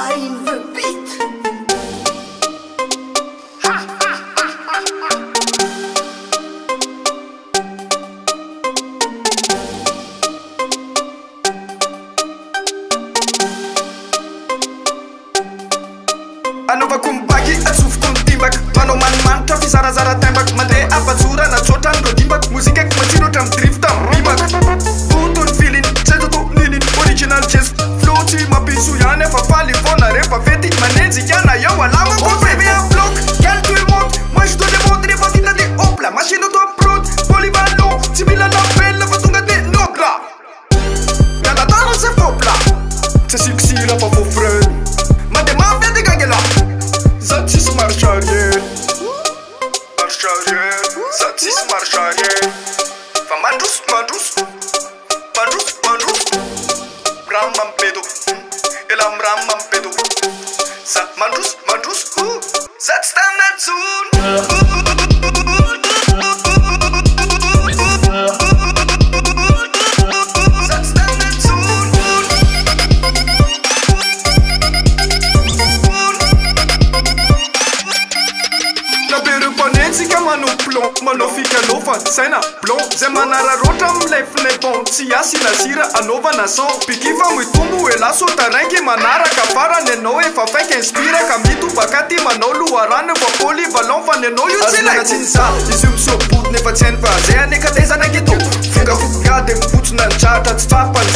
Fine the beat. Anaovako mibaky atsofoko mitimbaka manao manimanitra fizarazara tembaka mandeha apatsora na tsotra andro dimbaka mozikako matsiro ohatra midrift amibaka totony filiny tsetatô niliny original jazz flow tsy mampiso ihany efa faly vona rehefa fety manenjika na eo alamako bébé en bloc calme tout le monde moi je dois démontrer rehefa vita de hop la machine auto upload polyvalent tsy mila lapel fa tonga de nogla mialatana se fopla tsy sikisira fa fo freur mande mafia de gagela Zatis marche arrière, Zatis marche arrière. Va mandous, Rambam pedo, elam rambam pedo. Sa mandous, Zat standard soon. Manao fikalofa saina blon zay manararoatra amilefilay bon tsy asina sira anaovana son pikifa mitombo elaso taranky manaraka farany anao efa faika inspiraka mitobaka ty manao loharano efa polyvalent fa ny anao io tsy laitsiniza izy io misobody nefa tsy hainy fa zay anekatezana anketo fongafokade mipotsona ny tratra tsy fapany